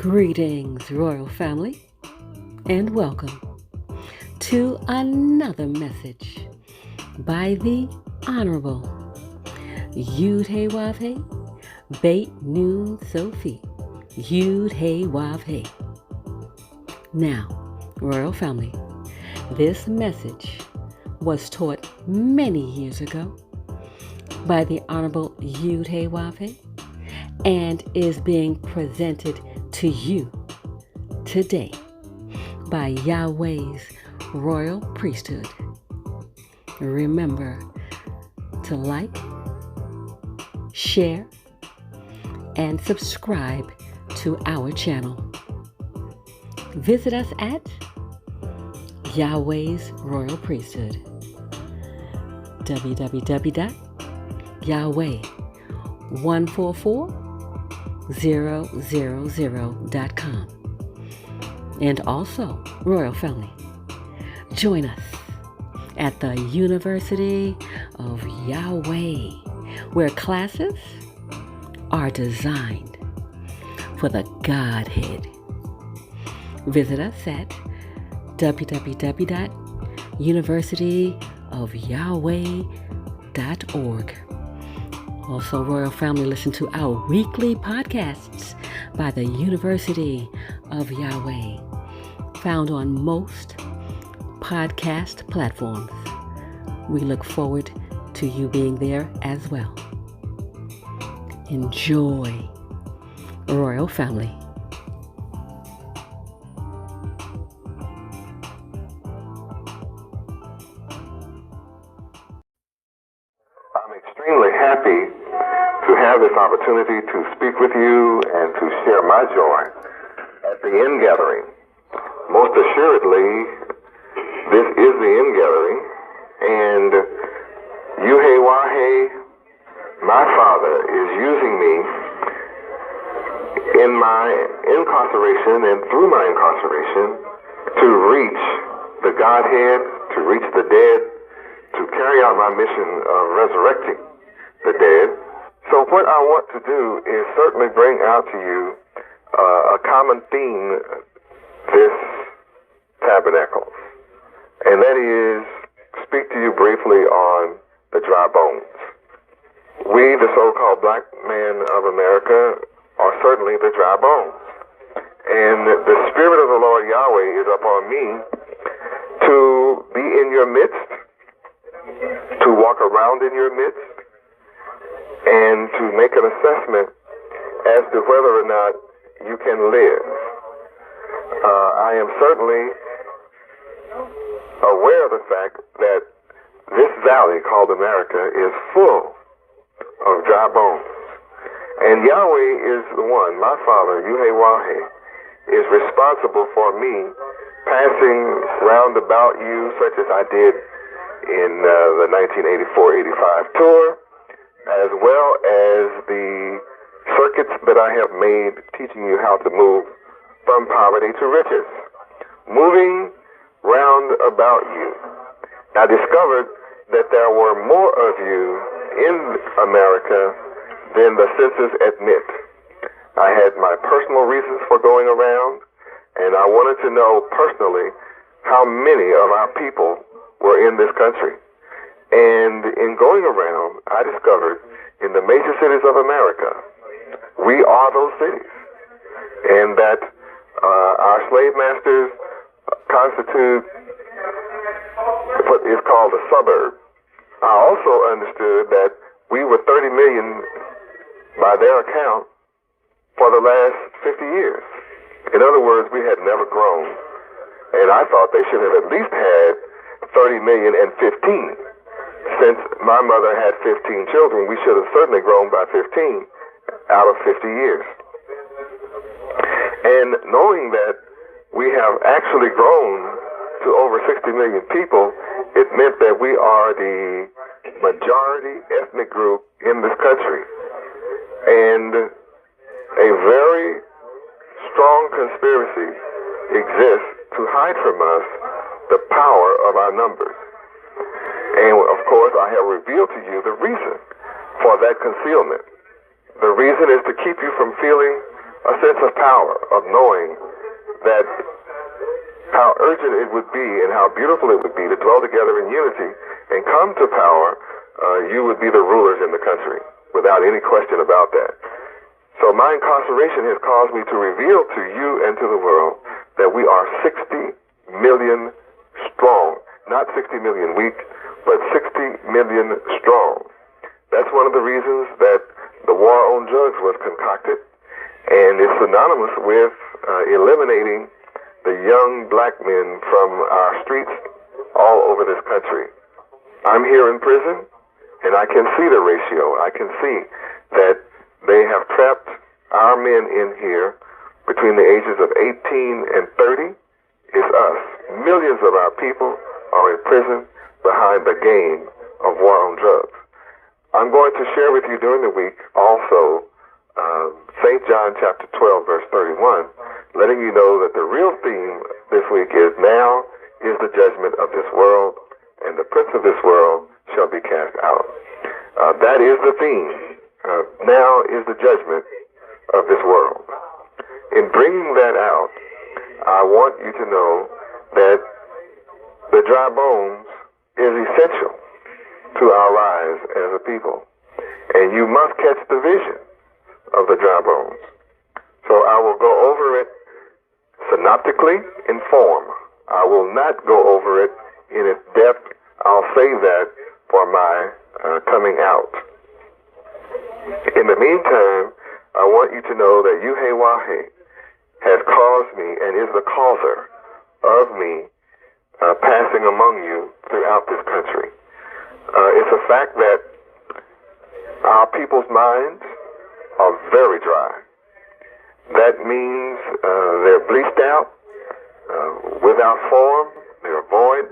Greetings, royal family, and welcome to another message by the Honorable Yahweh Beit Nun Sophie Yahweh. Now, royal family, this message was taught many years ago by the Honorable Yahweh and is being presented to you today by Yahweh's royal priesthood. Remember to like, share, and subscribe to our channel. Visit us at Yahweh's royal priesthood, www.yahweh144000.com. And also, royal family, join us at the University of Yahweh, where classes are designed for the Godhead. Visit us at www.universityofyahweh.org. Also, royal family, listen to our weekly podcasts by the University of Yahweh, found on most podcast platforms. We look forward to you being there as well. Enjoy, royal family. I'm extremely happy to have this opportunity to speak with you and to share my joy at the ingathering. Most assuredly, this is the ingathering, and Yahweh, my Father, is using me in my incarceration and through my incarceration to reach the Godhead, to reach the dead, to carry out my mission of resurrecting the dead. So what I want to do is certainly bring out to you a common theme this tabernacle, and that is speak to you briefly on the dry bones. We, the so-called black men of America, are certainly the dry bones. And the Spirit of the Lord Yahweh is upon me to be in your midst, to walk around in your midst, and to make an assessment as to whether or not you can live. I am certainly aware of the fact that this valley called America is full of dry bones. And Yahweh is the one, my Father, Yahweh, is responsible for me passing round about you, such as I did in the 1984-85 tour, as well as the circuits that I have made teaching you how to move from poverty to riches, moving round about you. I discovered that there were more of you in America than the census admit. I had my personal reasons for going around, and I wanted to know personally how many of our people were in this country. And in going around, I discovered in the major cities of America, we are those cities, and that our slave masters constitute what is called a suburb. I also understood that we were 30 million by their account for the last 50 years. In other words, we had never grown, and I thought they should have at least had 30 million and 15. Since my mother had 15 children, we should have certainly grown by 15 out of 50 years. And knowing that we have actually grown to over 60 million people, it meant that we are the majority ethnic group in this country. And a very strong conspiracy exists to hide from us the power of our numbers. And of course, I have revealed to you the reason for that concealment. The reason is to keep you from feeling a sense of power, of knowing that how urgent it would be and how beautiful it would be to dwell together in unity and come to power. You would be the rulers in the country, without any question about that. So my incarceration has caused me to reveal to you and to the world that we are 60 million strong. Not 60 million weak, but 60 million strong. That's one of the reasons that the war on drugs was concocted, and it's synonymous with eliminating the young black men from our streets all over this country. I'm here in prison, and I can see the ratio. I can see that they have trapped our men in here between the ages of 18 and 30. It's us. Millions of our people are in prison behind the game of war on drugs. I'm going to share with you during the week also St. John chapter 12, verse 31, letting you know that the real theme this week is now is the judgment of this world, and the prince of this world shall be cast out. That is the theme. Now is the judgment of this world. In bringing that out, I want you to know that the dry bones is essential to our lives as a people. And you must catch the vision of the dry bones. So I will go over it synoptically in form. I will not go over it in its depth. I'll save that for my coming out. In the meantime, I want you to know that Yahweh has caused me and is the causer of me passing among you throughout this country. It's a fact that our people's minds are very dry. That means they're bleached out, without form, they're void,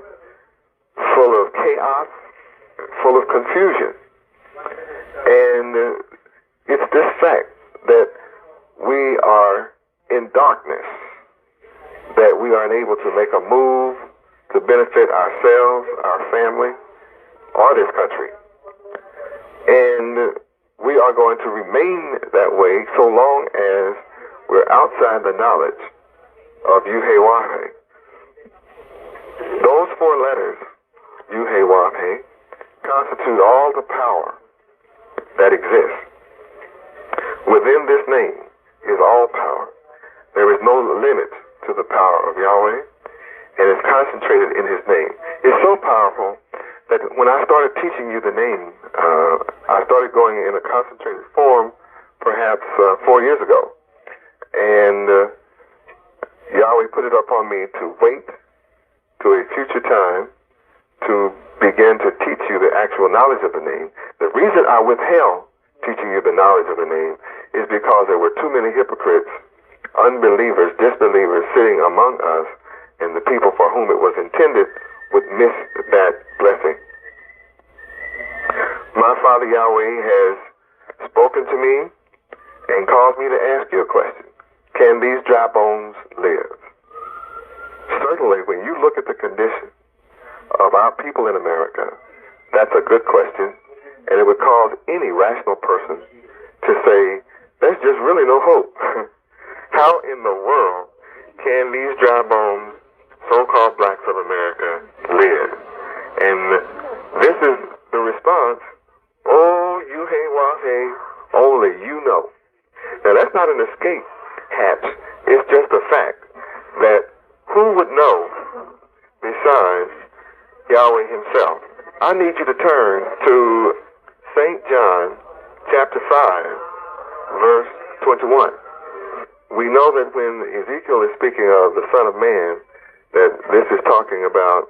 full of chaos, full of confusion. And it's this fact that we are in darkness, that we are unable to make a move to benefit ourselves, our family, or this country. And we are going to remain that way so long as we're outside the knowledge of Yahweh. Those four letters, Yahweh, constitute all the power that exists. Within this name is all power. There is no limit to the power of Yahweh, and it's concentrated in his name. It's so powerful that when I started teaching you the name, I started going in a concentrated form perhaps 4 years ago. And Yahweh put it upon me to wait to a future time to begin to teach you the actual knowledge of the name. The reason I withheld teaching you the knowledge of the name is because there were too many hypocrites, unbelievers, disbelievers sitting among us, and the people for whom it was intended would miss that blessing. My Father Yahweh has spoken to me and caused me to ask you a question. Can these dry bones live? Certainly, when you look at the condition of our people in America, that's a good question, and it would cause any rational person to say, there's just really no hope. How in the world can these dry bones, so-called blacks of America, live? And this is the response, oh, Yahweh, only you know. Now, that's not an escape hatch. It's just a fact that who would know besides Yahweh himself? I need you to turn to St. John chapter 5, verse 21. We know that when Ezekiel is speaking of the Son of Man, that this is talking about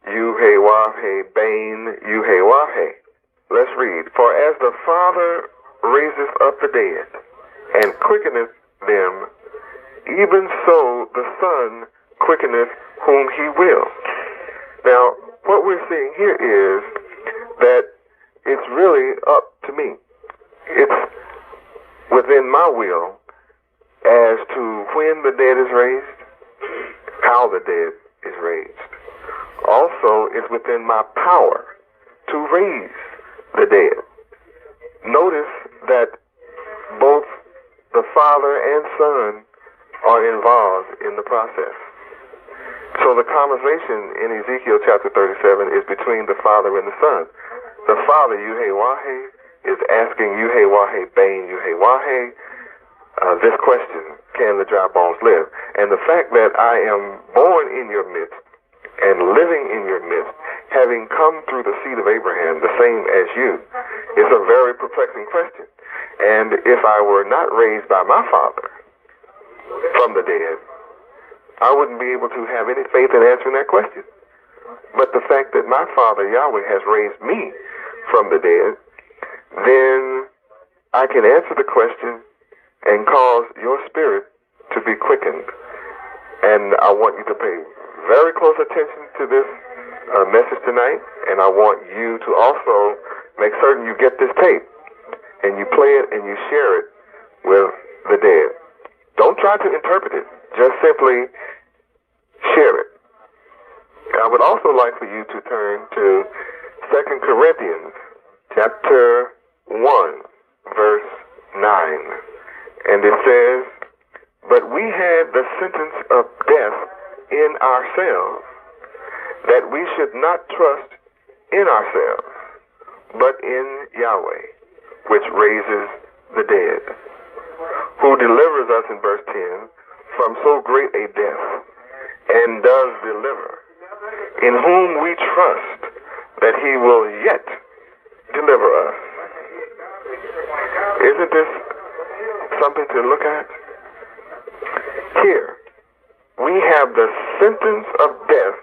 Yahweh, Bain, Yahweh. Let's read. For as the Father raiseth up the dead and quickeneth them, even so the Son quickeneth whom he will. Now, what we're seeing here is that it's really up to me. It's within my will as to when the dead is raised, how the dead is raised. Also, it's within my power to raise the dead. Notice that both the Father and Son are involved in the process. So the conversation in Ezekiel chapter 37 is between the Father and the Son. The Father, Yahweh, is asking Yahweh, Bain, Yahweh, this question, can the dry bones live? And the fact that I am born in your midst and living in your midst, having come through the seed of Abraham, the same as you, is a very perplexing question. And if I were not raised by my Father from the dead, I wouldn't be able to have any faith in answering that question. But the fact that my Father, Yahweh, has raised me from the dead, then I can answer the question and cause your spirit to be quickened. And I want you to pay very close attention to this message tonight, and I want you to also make certain you get this tape and you play it and you share it with the dead. Don't try to interpret it. Just simply share it. I would also like for you to turn to 2 Corinthians chapter 1, verse 9. And it says, but we had the sentence of death in ourselves, that we should not trust in ourselves, but in Yahweh, which raises the dead, who delivers us, in verse 10, from so great a death, and does deliver, in whom we trust that he will yet deliver us. Isn't this something to look at? Here, we have the sentence of death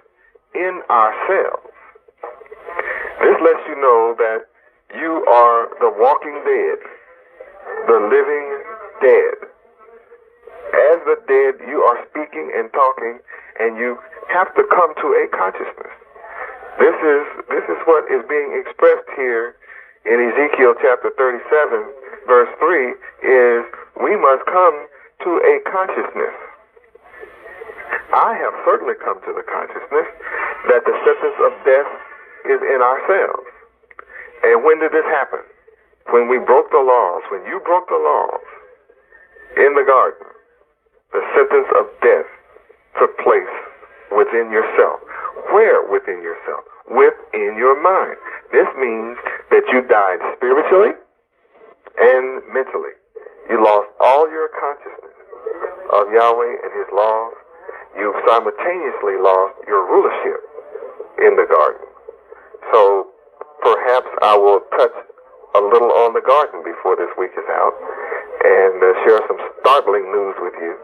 in ourselves. This lets you know that you are the walking dead, the living dead. As the dead, you are speaking and talking, and you have to come to a consciousness. This is what is being expressed here in Ezekiel chapter 37, verse 3, is we must come to a consciousness. I have certainly come to the consciousness that the sentence of death is in ourselves. And when did this happen? When we broke the laws. When you broke the laws in the garden, the sentence of death took place within yourself. Where within yourself? Within your mind. This means that you died spiritually and mentally. You lost all your consciousness of Yahweh and his laws. You simultaneously lost your rulership in the garden. So perhaps I will touch a little on the garden before this week is out and share some startling news with you,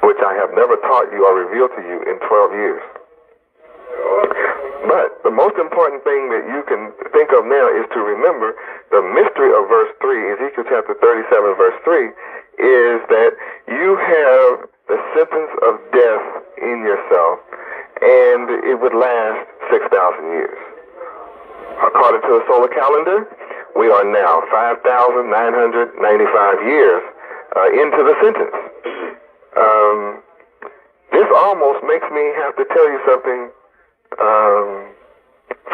which I have never taught you or revealed to you in 12 years. But the most important thing that you can think of now is to remember the mystery of verse 3, Ezekiel chapter 37, verse 3, is that you have the sentence of death in yourself, and it would last 6,000 years. According to the solar calendar, we are now 5,995 years into the sentence. This almost makes me have to tell you something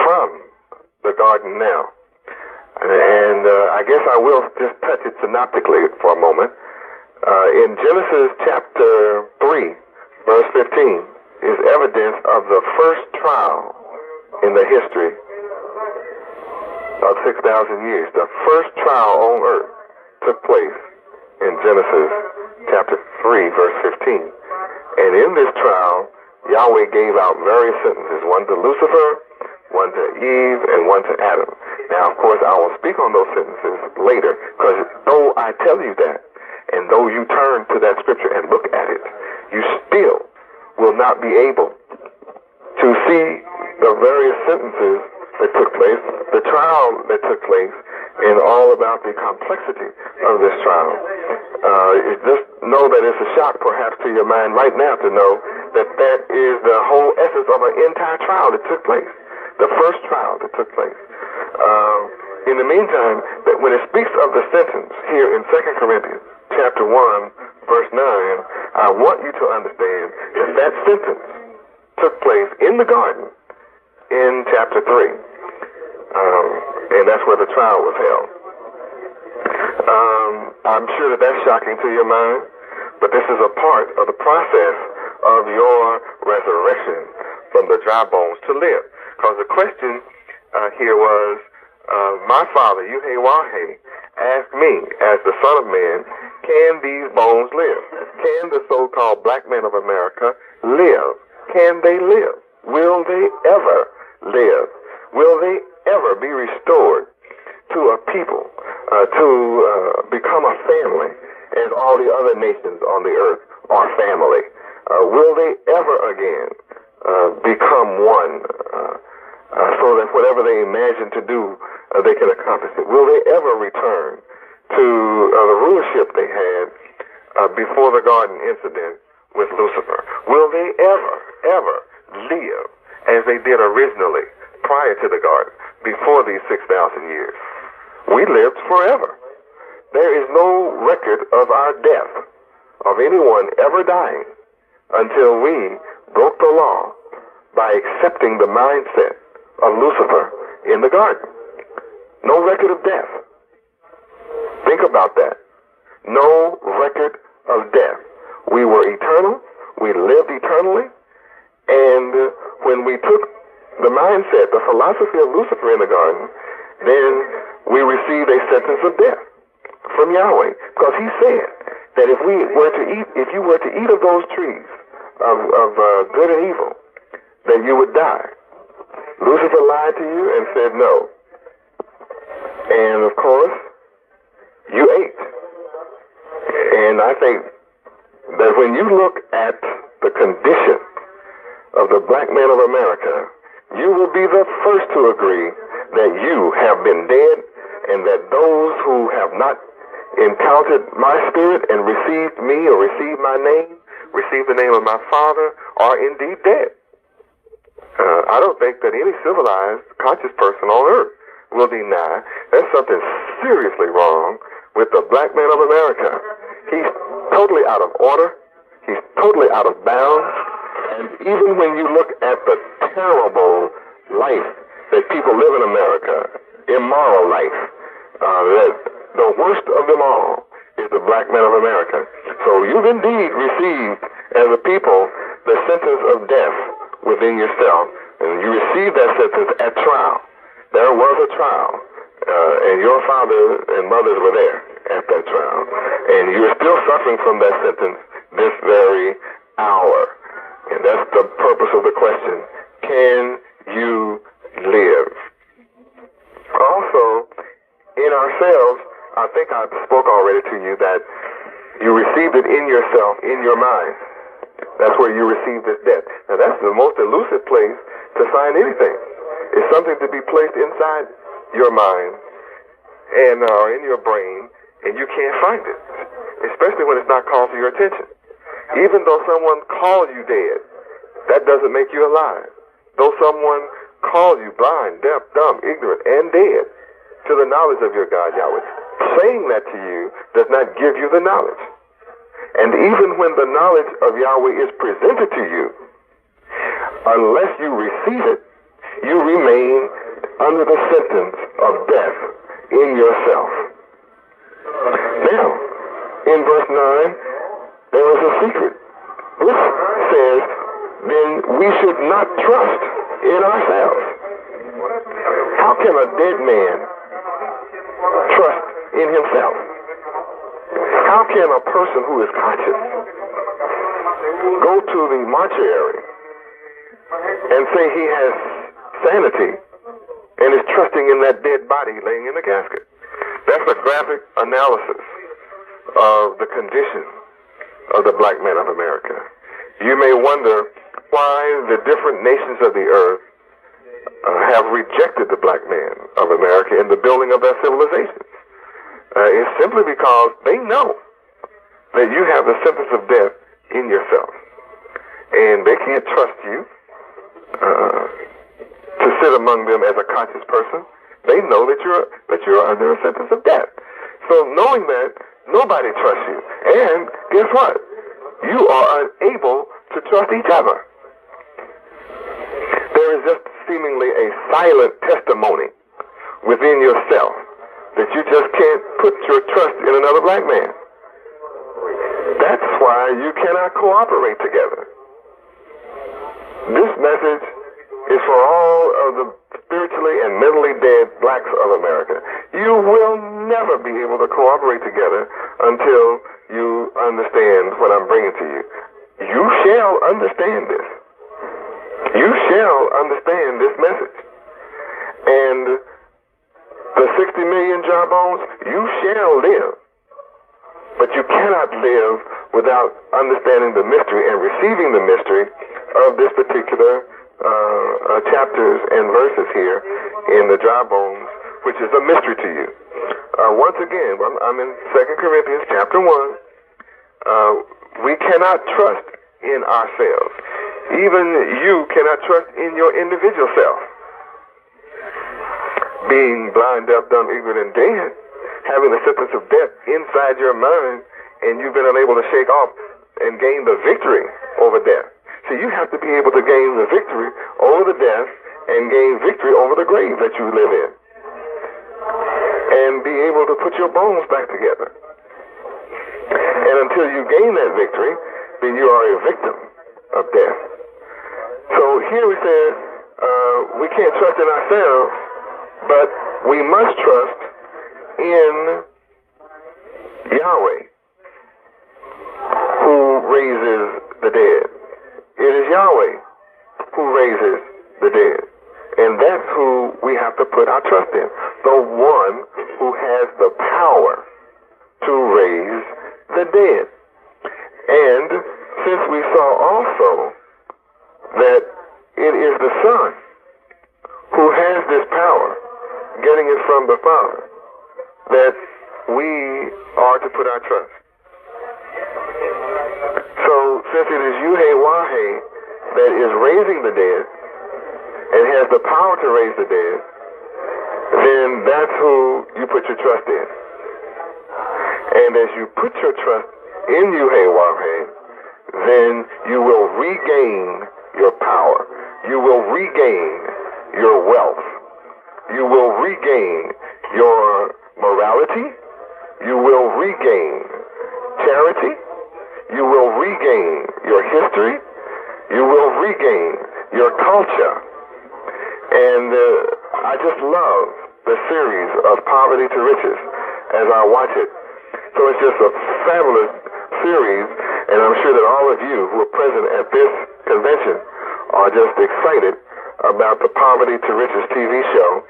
from the garden now. And I guess I will just touch it synoptically for a moment. In Genesis chapter 3, verse 15, is evidence of the first trial in the history of 6,000 years. The first trial on earth took place in Genesis chapter 3, verse 15. And in this trial, Yahweh gave out various sentences, one to Lucifer, one to Eve, and one to Adam. Now, of course, I will speak on those sentences later, because though I tell you that, and though you turn to that scripture and look at it, you still will not be able to see the various sentences that took place, the trial that took place, and all about the complexity of this trial. Just know that it's a shock perhaps to your mind right now to know that that is the whole essence of an entire trial that took place, the first trial that took place. In the meantime, that when it speaks of the sentence here in 2 Corinthians chapter 1, verse 9, I want you to understand that that sentence took place in the garden in chapter 3. And that's where the trial was held. I'm sure that that's shocking to your mind, but this is a part of the process of your resurrection from the dry bones to live. Because the question here was, my father, Yahweh, asked me, as the Son of Man, can these bones live? Can the so-called black men of America live? Can they live? Will they ever live? Will they ever be restored to a people, to become a family, as all the other nations on the earth are family? Will they ever again become one, so that whatever they imagine to do, they can accomplish it? Will they ever return to the rulership they had before the garden incident with Lucifer? Will they ever live as they did originally prior to the garden, before these 6,000 years? We lived forever. There is no record of our death, of anyone ever dying, until we broke the law by accepting the mindset of Lucifer in the garden. No record of death. Think about that. No record of death. We were eternal. We lived eternally. And when we took the mindset, the philosophy of Lucifer in the garden, then we received a sentence of death from Yahweh. Because he said that if you were to eat of those trees of good and evil, then you would die. Lucifer lied to you and said no. And of course, you ate. And I think that when you look at the condition of the black man of America, you will be the first to agree that you have been dead, and that those who have not encountered my spirit and received me or received my name, received the name of my Father, are indeed dead. I don't think that any civilized, conscious person on earth will deny there's something seriously wrong with the black man of America. He's totally out of order. He's totally out of bounds. And even when you look at the terrible life that people live in America, immoral life, that the worst of them all is the black man of America. So you've indeed received, as a people, the sentence of death within yourself, and you received that sentence at trial. There was a trial, and your father and mothers were there at that trial, and you're still suffering from that sentence this very hour. And that's the purpose of the question: can you live? Also, in ourselves, I think I spoke already to you that you received it in yourself, in your mind. That's where you receive this death. Now, that's the most elusive place to find anything. It's something to be placed inside your mind and or in your brain, and you can't find it, especially when it's not called to your attention. Even though someone calls you dead, that doesn't make you alive. Though someone calls you blind, deaf, dumb, ignorant, and dead to the knowledge of your God, Yahweh, saying that to you does not give you the knowledge. And even when the knowledge of Yahweh is presented to you, unless you receive it, you remain under the sentence of death in yourself. Now, in verse 9, there is a secret. This says, then we should not trust in ourselves. How can a dead man trust in himself? How can a person who is conscious go to the mortuary and say he has sanity and is trusting in that dead body laying in the casket? That's a graphic analysis of the condition of the black man of America. You may wonder why the different nations of the earth have rejected the black man of America in the building of their civilizations. It's simply because they know that you have the sentence of death in yourself, and they can't trust you to sit among them as a conscious person. They know that you're under a sentence of death. So knowing that, nobody trusts you, and guess what? You are unable to trust each other. There is just seemingly a silent testimony within yourself that you just can't put your trust in another black man. That's why you cannot cooperate together. This message is for all of the spiritually and mentally dead blacks of America. You will never be able to cooperate together until you understand what I'm bringing to you. You shall understand this. You shall understand this message. And the 60 million jawbones, you shall live. But you cannot live without understanding the mystery and receiving the mystery of this particular chapters and verses here in the jawbones, which is a mystery to you. Once again, I'm in 2 Corinthians chapter 1. We cannot trust in ourselves. Even you cannot trust in your individual self. Being blind, deaf, dumb, ignorant, and dead, having the sentence of death inside your mind, and you've been unable to shake off and gain the victory over death. So you have to be able to gain the victory over the death and gain victory over the grave that you live in. And be able to put your bones back together. And until you gain that victory, then you are a victim of death. So here we said, we can't trust in ourselves, but we must trust in Yahweh, who raises the dead. It is Yahweh who raises the dead. And that's who we have to put our trust in. The one who has the power to raise the dead. And since we saw also that it is the Son who has this power, getting it from the Father, that we are to put our trust. So, since it is Yahweh that is raising the dead and has the power to raise the dead, then that's who you put your trust in. And as you put your trust in Yahweh, then you will regain your power. You will regain your wealth. You will regain your morality. You will regain charity. You will regain your history. You will regain your culture. And I just love the series of Poverty to Riches as I watch it. So it's just a fabulous series, and I'm sure that all of you who are present at this convention are just excited about the Poverty to Riches TV show,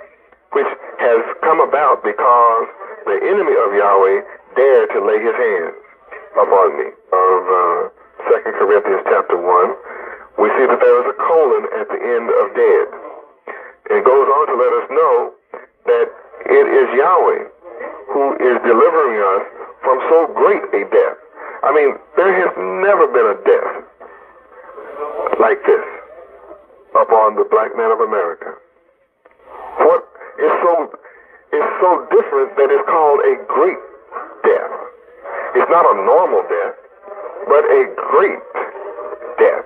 which has come about because the enemy of Yahweh dared to lay his hands upon me. Of 2 Corinthians chapter 1, we see that there is a colon at the end of dead. It goes on to let us know that it is Yahweh who is delivering us from so great a death. I mean, there has never been a death like this upon the black man of America. What is so different that it's called a great death. It's not a normal death, but a great death.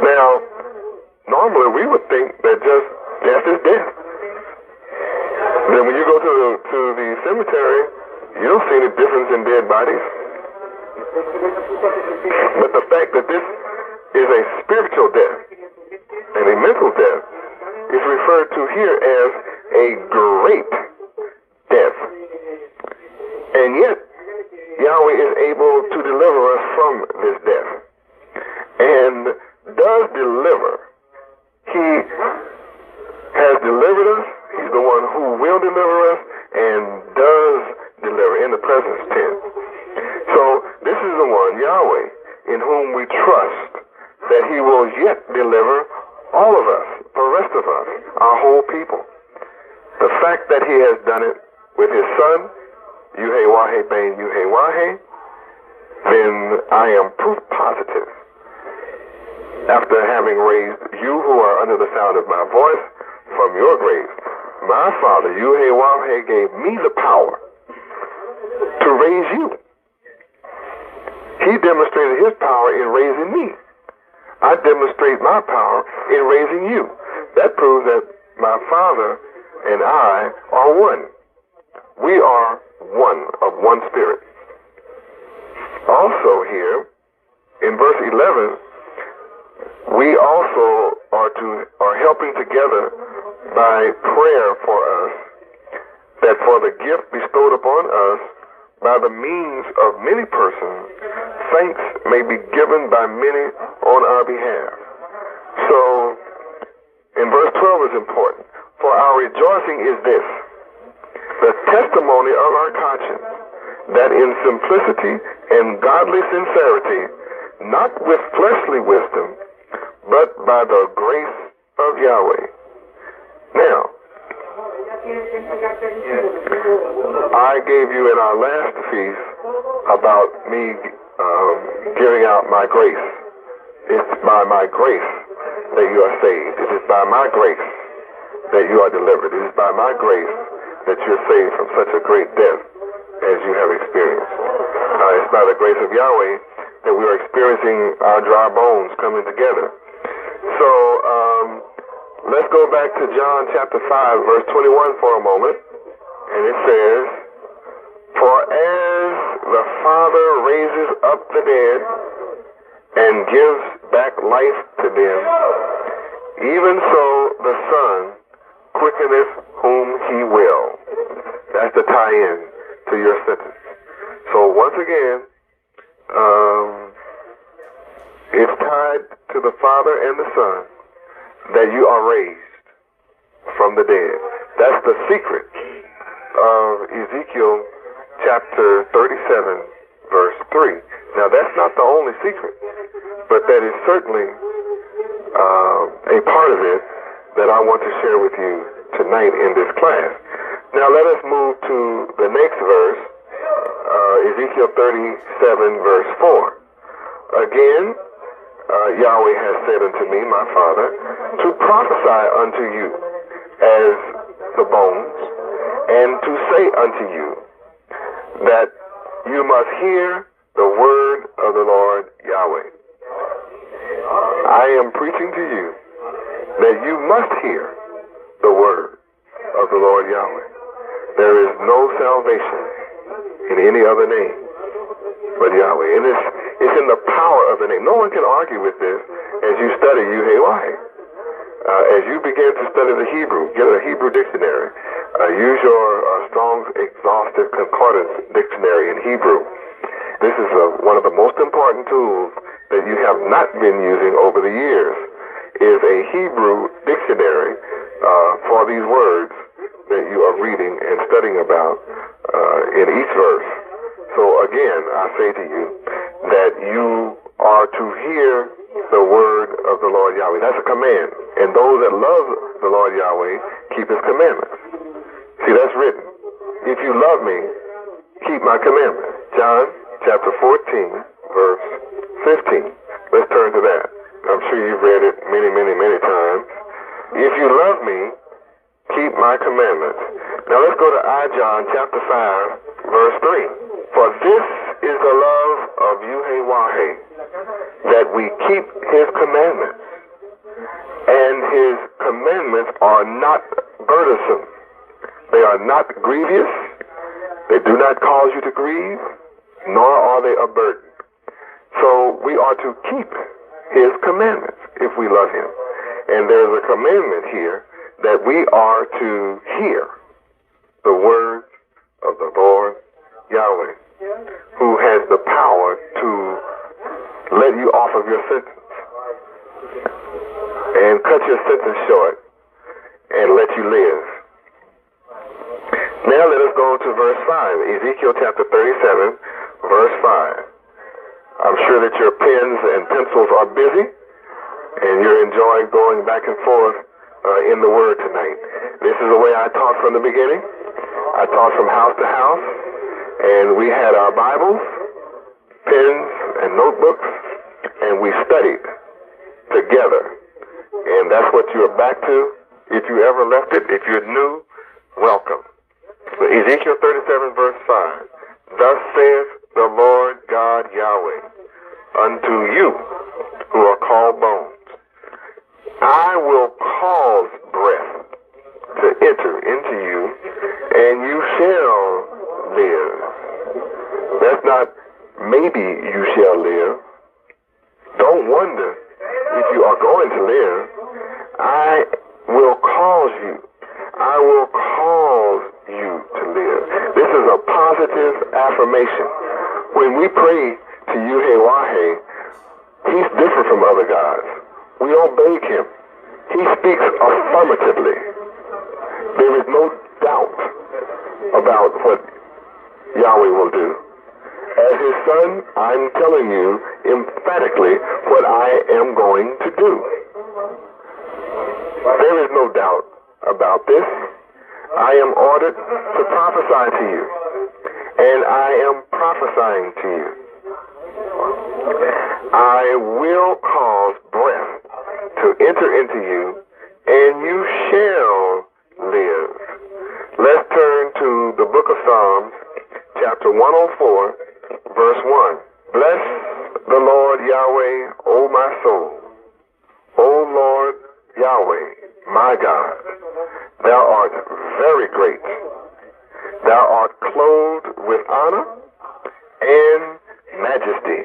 Now, normally we would think that just death is death. Then when you go to the cemetery, you don't see any difference in dead bodies. But the fact that this is a spiritual death and a mental death is referred to here as a great death. And yet, Yahweh is able to deliver us from this death. And does deliver. He has delivered us. He's the one who will deliver us and does deliver in the present tense. So this is the one, Yahweh, in whom we trust that he will yet deliver all of us, the rest of us, our whole people. The fact that he has done it with his son, Yahweh ben Yahweh, then I am proof positive. After having raised you who are under the sound of my voice from your graves, my Father, Yahweh, gave me the power to raise you. He demonstrated his power in raising me. I demonstrate my power in raising you. That proves that my Father and I are one. We are one of one spirit. Also here, in verse 11, we also are helping together by prayer for us, that for the gift bestowed upon us by the means of many persons, thanks may be given by many on our behalf. So, in verse 12 is important. For our rejoicing is this, the testimony of our conscience, that in simplicity and godly sincerity, not with fleshly wisdom, but by the grace of Yahweh. Now, I gave you in our last feast about me giving out my grace. It's by my grace that you are saved. It is by my grace that you are delivered. It is by my grace that you're saved from such a great death as you have experienced. It's by the grace of Yahweh that we are experiencing our dry bones coming together. So let's go back to John chapter 5, verse 21 for a moment. And it says, for as the Father raises up the dead and gives back life to them, even so the Son quickeneth whom he will. That's the tie-in to your sentence. So once again, it's tied to the Father and the Son that you are raised from the dead. That's the secret of Ezekiel chapter 37, verse 3. Now that's not the only secret, but that is certainly a part of it that I want to share with you tonight in this class. Now let us move to the next verse, Ezekiel 37, verse 4. Again, Yahweh has said unto me, my Father, to prophesy unto you as the bones, and to say unto you that you must hear the word of the Lord Yahweh. I am preaching to you that you must hear the word of the Lord Yahweh. There is no salvation in any other name but Yahweh. And it's in the power of the name. No one can argue with this as you study Yahweh. As you begin to study the Hebrew, get a Hebrew dictionary. Use your Strong's Exhaustive Concordance Dictionary in Hebrew. This is one of the most important tools that you have not been using over the years, is a Hebrew dictionary for these words that you are reading and studying about in each verse. So again, I say to you that you are to hear the word of the Lord Yahweh. That's a command. And those that love the Lord Yahweh keep his commandments. See, that's written. If you love me, keep my commandments. John chapter 14, verse 15. Let's turn to that. I'm sure you've read it many, many, many times. If you love me, keep my commandments. Now let's go to John chapter 5, verse 3. For this is the love of Yahweh, that we keep his commandments. And his commandments are not burdensome. They are not grievous. They do not cause you to grieve, nor are they a burden. So we are to keep his commandments if we love him. And there's a commandment here that we are to hear the words of the Lord Yahweh, who has the power to let you off of your sentence and cut your sentence short and let you live. Now let us go to verse 5, Ezekiel chapter 37, verse 5. I'm sure that your pens and pencils are busy and you're enjoying going back and forth in the Word tonight. This is the way I taught from the beginning. I taught from house to house, and we had our Bibles, pens, and notebooks, and we studied together. And that's what you're back to. If you ever left it, if you're new, welcome. So Ezekiel 37, verse 5. Thus saith the Lord God Yahweh unto you who are called bones, I will cause breath to enter into you, and you shall live. That's not maybe you shall live. Don't wonder if you are going to live. I will cause you. I will cause you to live. This is a positive affirmation. When we pray to Yahweh, he's different from other gods. We don't beg him. He speaks affirmatively. There is no doubt about what Yahweh will do. As his son, I'm telling you emphatically what I am going to do. There is no doubt about this. I am ordered to prophesy to you, and I am prophesying to you. I will cause breath to enter into you, and you shall live. Let's turn to the book of Psalms, chapter 104, verse 1. Bless the Lord Yahweh, O my soul. O Lord Yahweh, my God, thou art very great. Thou art clothed with honor and majesty.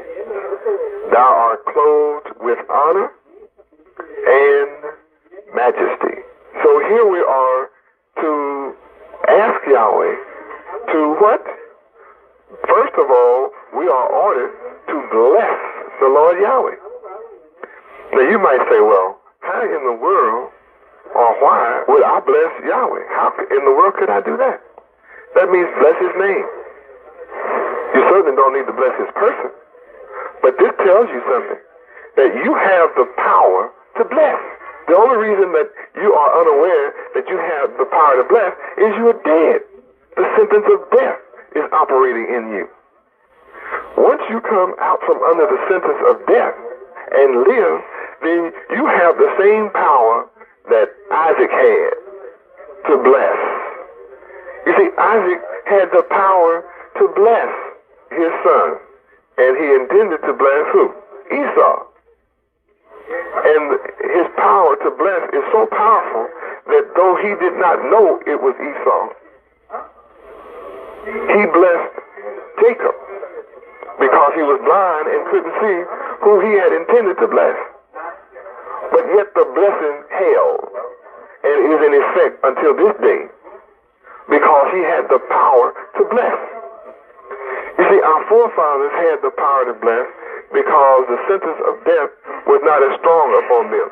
Thou art clothed with honor and majesty. So here we are to ask Yahweh to what? First of all, we are ordered to bless the Lord Yahweh. Now you might say, well, how in the world or why would I bless Yahweh? How in the world could I do that? That means bless his name. You certainly don't need to bless his person. But this tells you something, that you have the power to bless. The only reason that you are unaware that you have the power to bless is you are dead. The sentence of death is operating in you. Once you come out from under the sentence of death and live, then you have the same power that Isaac had to bless. You see, Isaac had the power to bless his son, and he intended to bless who? Esau. And his power to bless is so powerful that though he did not know it was Esau, he blessed Jacob because he was blind and couldn't see who he had intended to bless. But yet the blessing held and is in effect until this day because he had the power to bless. You see, our forefathers had the power to bless because the sentence of death was not as strong upon them.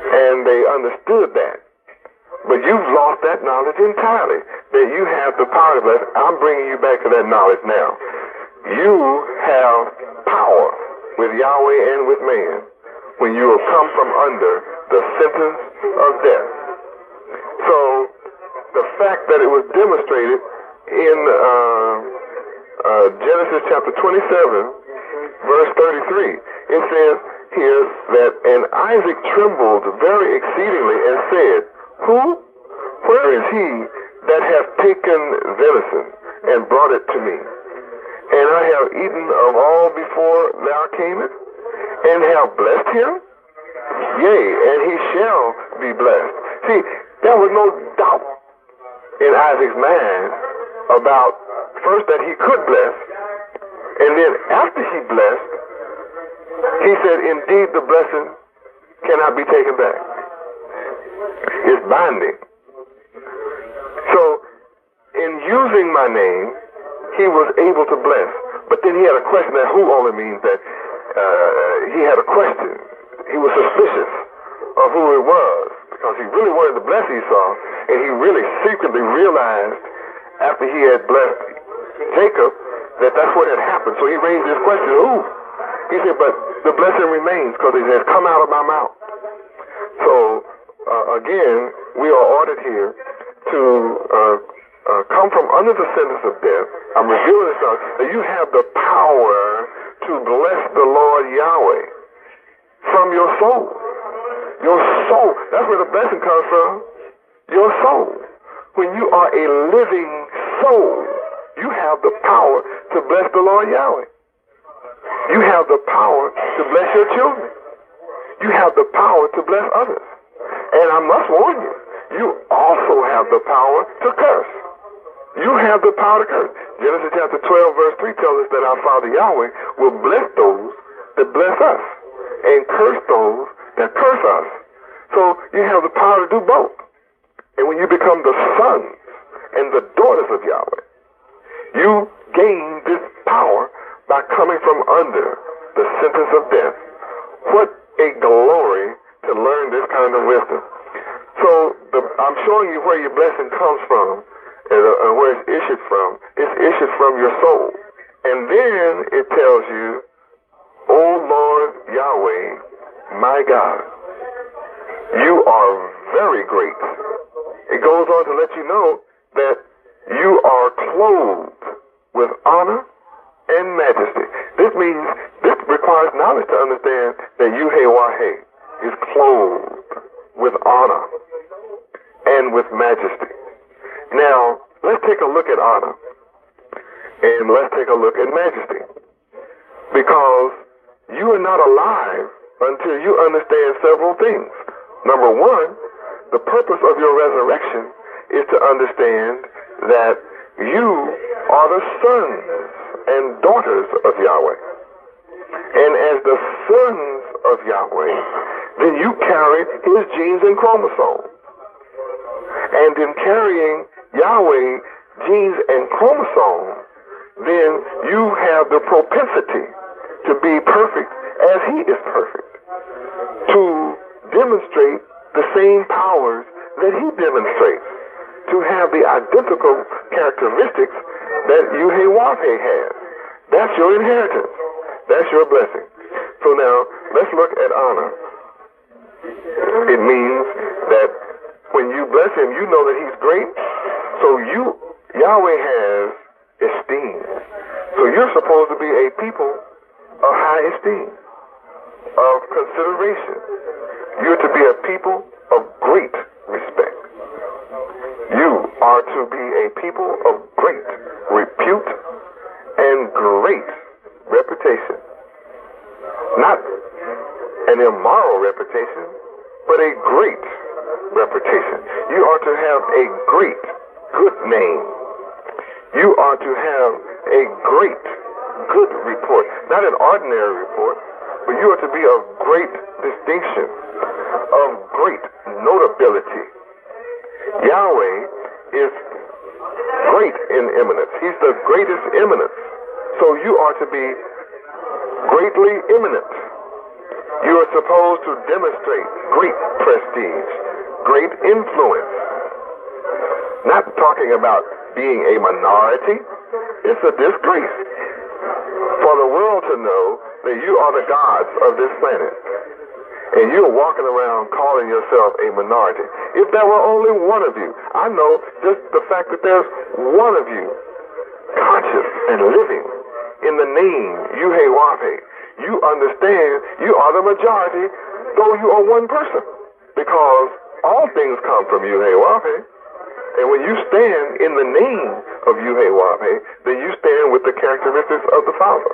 And they understood that. But you've lost that knowledge entirely, that you have the power to bless. I'm bringing you back to that knowledge now. You have power with Yahweh and with man when you have come from under the sentence of death. So the fact that it was demonstrated in Genesis chapter 27, verse 33, it says here that, and Isaac trembled very exceedingly and said, where is he that hath taken venison and brought it to me? And I have eaten of all before thou camest, and have blessed him? Yea, and he shall be blessed. See, there was no doubt in Isaac's mind about first that he could bless, and then after he blessed, he said, indeed the blessing cannot be taken back. It's binding. So, in using my name, he was able to bless. But then he had a question. That who only means that he had a question. He was suspicious of who it was because he really wanted to bless Esau, and he really secretly realized after he had blessed Jacob that that's what had happened. So he raised this question, who? He said, but the blessing remains because it has come out of my mouth. So, again, we are ordered here to come from under the sentence of death. I'm revealing this now, that you have the power to bless the Lord Yahweh from your soul. Your soul. That's where the blessing comes from. Your soul. When you are a living soul, you have the power to bless the Lord Yahweh. You have the power to bless your children. You have the power to bless others. And I must warn you, you also have the power to curse. You have the power to curse. Genesis chapter 12, verse 3 tells us that our Father Yahweh will bless those that bless us and curse those that curse us. So you have the power to do both. And when you become the sons and the daughters of Yahweh, you gain this power by coming from under the sentence of death. What a glory to learn this kind of wisdom. So I'm showing you where your blessing comes from and where it's issued from. It's issued from your soul. And then it tells you, O Lord Yahweh, my God, you are very great. It goes on to let you know that you are clothed with honor and majesty. This means, this requires knowledge to understand that Yahweh is clothed with honor and with majesty. Now, let's take a look at honor and let's take a look at majesty. Because you are not alive until you understand several things. Number one, the purpose of your resurrection is to understand that you are the sons and daughters of Yahweh. And as the sons of Yahweh, then you carry his genes and chromosomes. And in carrying Yahweh genes and chromosomes, then you have the propensity to be perfect as he is perfect, to demonstrate the same powers that he demonstrates, to have the identical characteristics that Yahweh has. That's your inheritance. That's your blessing. So now, let's look at honor. It means that when you bless him, you know that he's great. So Yahweh has esteem. So you're supposed to be a people of high esteem, of consideration. You're to be a people of great respect. You are to be a people of great repute and great reputation. Not an immoral reputation, but a great reputation. You are to have a great good name. You are to have a great good report. Not an ordinary report, but you are to be of great distinction, of great notability. Yahweh is great in eminence. He's the greatest eminence. So you are to be greatly eminent. You are supposed to demonstrate great prestige, great influence. Not talking about being a minority. It's a disgrace for the world to know that you are the gods of this planet. And you're walking around calling yourself a minority. If there were only one of you, I know just the fact that there's one of you conscious and living in the name Yahweh, you understand you are the majority, though you are one person. Because all things come from Yahweh. And when you stand in the name of Yahweh, then you stand with the characteristics of the Father.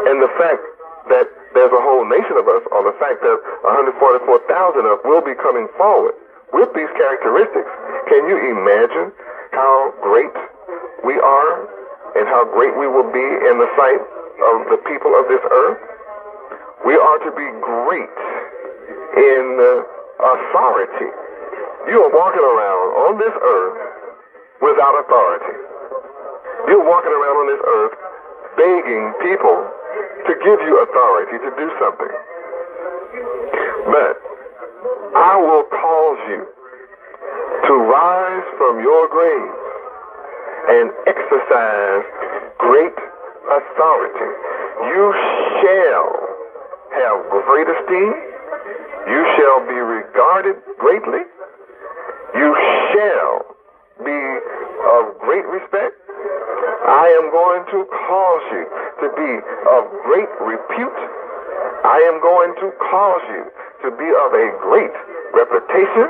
And the fact that there's a whole nation of us, or the fact that 144,000 of us will be coming forward with these characteristics, can you imagine how great we are and how great we will be in the sight of the people of this earth? We are to be great in authority. You are walking around on this earth without authority. You're walking around on this earth begging people to give you authority to do something. But I will cause you to rise from your graves and exercise great authority. You shall have great esteem. You shall be regarded greatly. You shall be of great respect. I am going to cause you to be of great repute. I am going to cause you to be of a great reputation.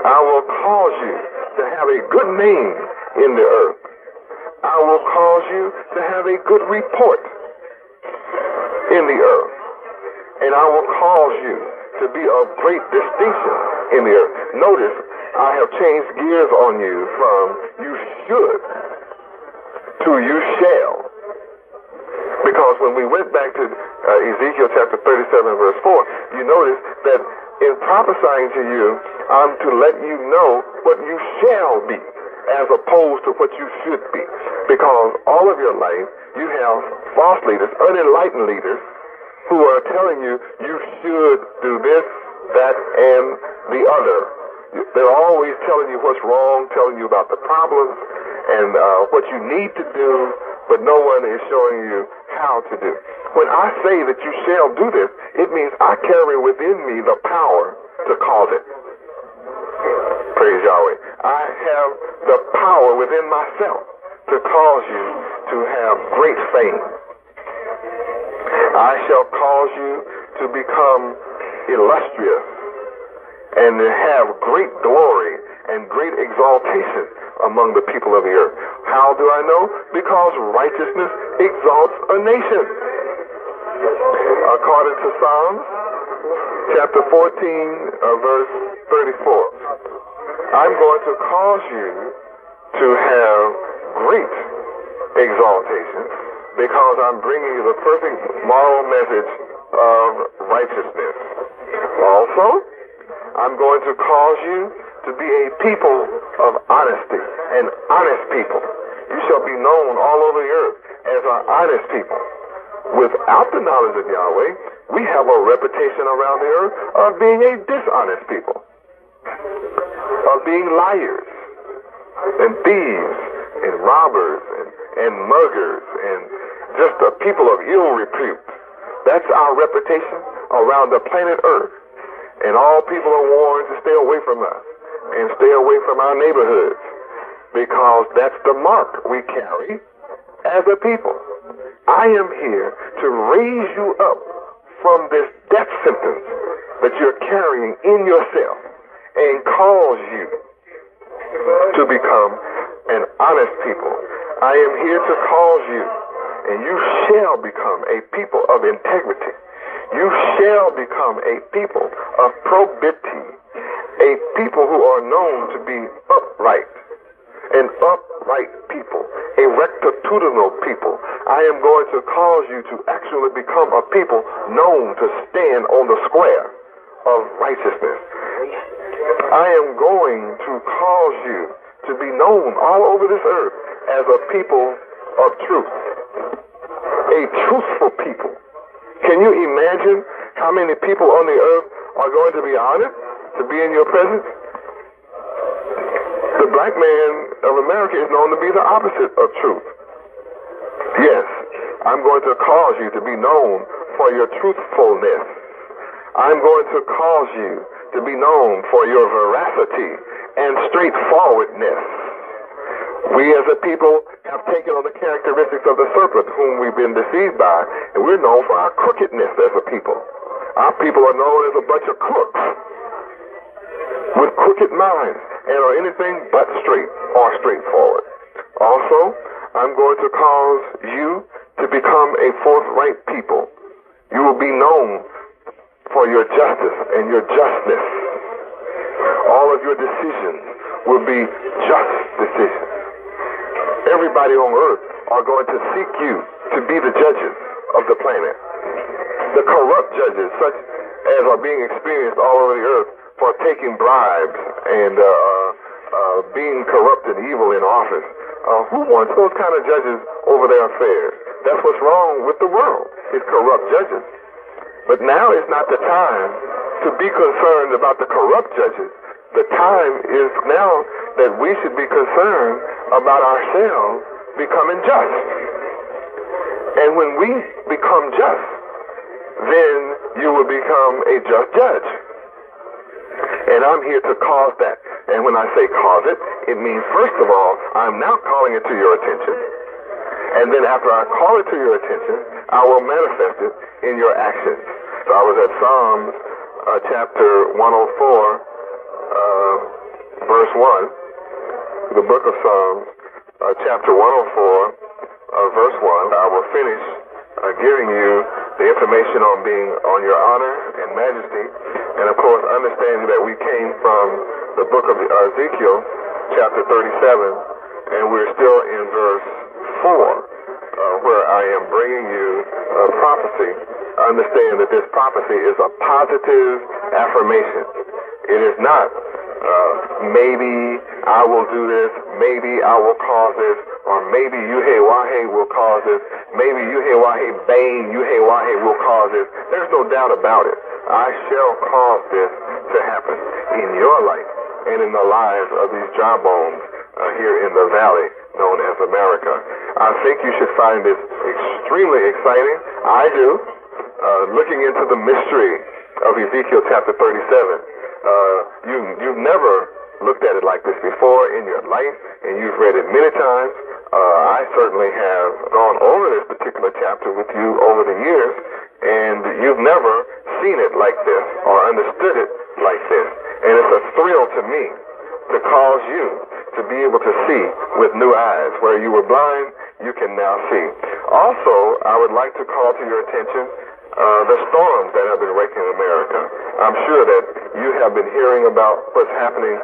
I will cause you to have a good name in the earth. I will cause you to have a good report in the earth. And I will cause you to be of great distinction in the earth. Notice, I have changed gears on you from you should to you shall. Because when we went back to Ezekiel chapter 37 verse 4, you notice that in prophesying to you, I'm to let you know what you shall be as opposed to what you should be. Because all of your life, you have false leaders, unenlightened leaders, who are telling you you should do this, that, and the other. They're always telling you what's wrong, telling you about the problems and what you need to do, but no one is showing you how to do. When I say that you shall do this, it means I carry within me the power to cause it. Praise Yahweh. I have the power within myself to cause you to have great fame. I shall cause you to become illustrious and to have great glory and great exaltation among the people of the earth. How do I know? Because righteousness exalts a nation. According to Psalms chapter 14, verse 34, I'm going to cause you to have great exaltation because I'm bringing you the perfect moral message of righteousness. Also, I'm going to cause you to be a people of honesty, an honest people. You shall be known all over the earth as an honest people. Without the knowledge of Yahweh, we have a reputation around the earth of being a dishonest people, of being liars and thieves and robbers and muggers and just a people of ill repute. That's our reputation around the planet Earth. And all people are warned to stay away from us and stay away from our neighborhoods because that's the mark we carry as a people. I am here to raise you up from this death sentence that you're carrying in yourself and cause you to become an honest people. I am here to cause you, and you shall become a people of integrity. You shall become a people of probity, a people who are known to be upright, an upright people, a rectitudinal people. I am going to cause you to actually become a people known to stand on the square of righteousness. I am going to cause you to be known all over this earth as a people of truth, a truthful people. Can you imagine how many people on the earth are going to be honored to be in your presence? The black man of America is known to be the opposite of truth. Yes, I'm going to cause you to be known for your truthfulness. I'm going to cause you to be known for your veracity and straightforwardness. We as a people have taken on the characteristics of the serpent whom we've been deceived by, and we're known for our crookedness as a people. Our people are known as a bunch of crooks with crooked minds and are anything but straight or straightforward. Also, I'm going to cause you to become a forthright people. You will be known for your justice and your justness. All of your decisions will be just decisions. Everybody on earth are going to seek you to be the judges of the planet. The corrupt judges, such as are being experienced all over the earth for taking bribes and being corrupt and evil in office. Who wants those kind of judges over their affairs? That's what's wrong with the world, is corrupt judges. But now is not the time to be concerned about the corrupt judges. The time is now that we should be concerned about ourselves becoming just. And when we become just, then you will become a just judge. And I'm here to cause that. And when I say cause it, it means, first of all, I'm now calling it to your attention. And then after I call it to your attention, I will manifest it in your actions. So I was at Psalms chapter 104, verse 1, the book of Psalms, chapter 104, verse 1. I will finish giving you the information on being on your honor and majesty, and of course understanding that we came from the book of Ezekiel, chapter 37, and we're still in verse 4, where I am bringing you a prophecy. Understand that this prophecy is a positive affirmation. It is not maybe I will do this, maybe I will cause this, or maybe Yahweh will cause this, maybe Yahweh Bane, Yahweh will cause this. There's no doubt about it. I shall cause this to happen in your life and in the lives of these jawbones here in the valley known as America. I think you should find this extremely exciting. I do. Looking into the mystery of Ezekiel chapter 37. You've never looked at it like this before in your life, and you've read it many times. I certainly have gone over this particular chapter with you over the years, and you've never seen it like this or understood it like this. And it's a thrill to me to cause you to be able to see with new eyes. Where you were blind, you can now see. Also, I would like to call to your attention the storms that have been raking America. I'm sure that you have been hearing about what's happening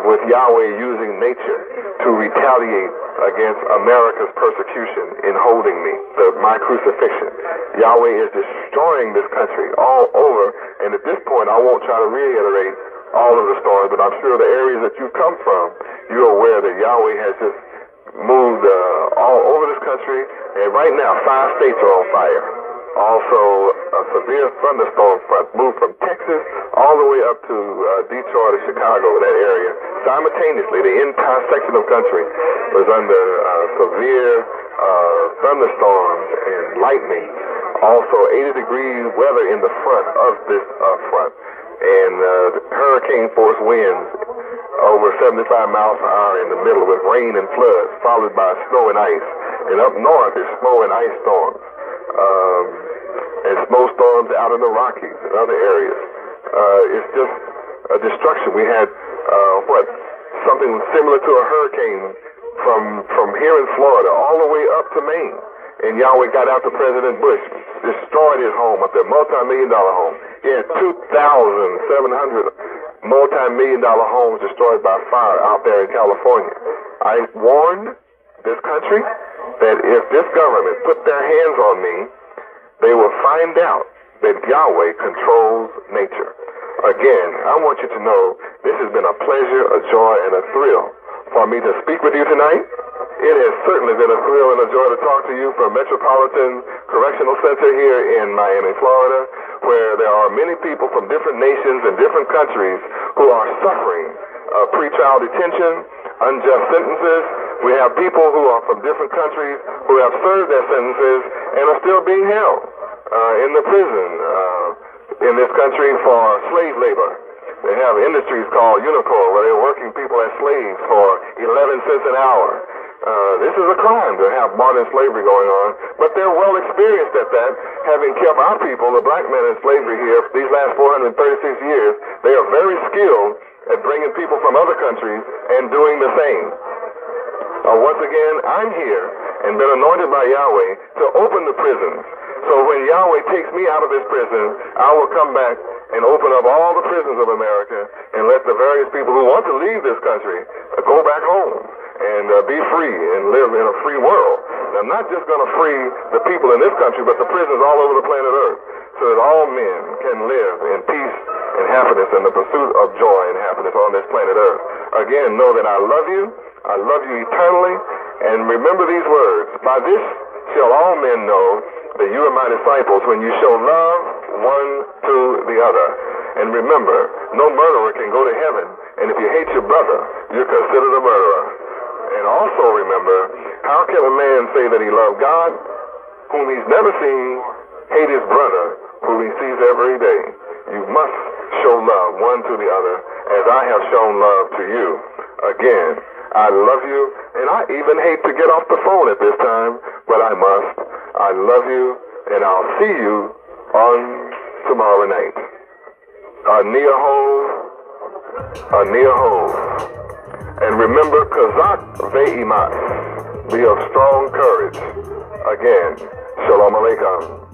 with Yahweh using nature to retaliate against America's persecution in holding me, my crucifixion. Yahweh is destroying this country all over, and at this point I won't try to reiterate all of the storms, but I'm sure the areas that you've come from, you're aware that Yahweh has just moved all over this country, and right now 5 states are on fire. Also, a severe thunderstorm front moved from Texas all the way up to Detroit or Chicago, that area. Simultaneously, the entire section of country was under severe thunderstorms and lightning. Also, 80-degree weather in the front of this front. And hurricane force winds over 75 miles per hour in the middle with rain and floods, followed by snow and ice. And up north is snow and ice storms. And snowstorms out in the Rockies and other areas. It's just a destruction. We had something similar to a hurricane from here in Florida all the way up to Maine. And Yahweh got out to President Bush, destroyed his home up there, multi-million-dollar home. He had 2,700 multi-million-dollar homes destroyed by fire out there in California. I warned this country that if this government put their hands on me, they will find out that Yahweh controls nature. Again, I want you to know this has been a pleasure, a joy, and a thrill for me to speak with you tonight. It has certainly been a thrill and a joy to talk to you from Metropolitan Correctional Center here in Miami, Florida, where there are many people from different nations and different countries who are suffering pretrial detention, unjust sentences. We have people who are from different countries who have served their sentences and are still being held in the prison in this country for slave labor. They have industries called unicorn where they're working people as slaves for 11 cents an hour. This is a crime to have modern slavery going on, but they're well experienced at that, having kept our people, the black men in slavery here, these last 436 years. They are very skilled at bringing people from other countries and doing the same. Once again, I'm here and been anointed by Yahweh to open the prisons. So when Yahweh takes me out of this prison, I will come back and open up all the prisons of America and let the various people who want to leave this country go back home and be free and live in a free world. And I'm not just going to free the people in this country, but the prisons all over the planet Earth, so that all men can live in peace and happiness and the pursuit of joy and happiness on this planet Earth. Again, know that I love you eternally, and remember these words: by this shall all men know that you are my disciples, when you show love one to the other. And remember, no murderer can go to heaven, and if you hate your brother, you're considered a murderer. And also remember, how can a man say that he loves God, whom he's never seen, hate his brother, whom he sees every day? You must show love one to the other, as I have shown love to you. Again, I love you, and I even hate to get off the phone at this time, but I must. I love you, and I'll see you on tomorrow night. Aniyaho. And remember, Kazak Ve'imat, be of strong courage. Again, Shalom Aleichem.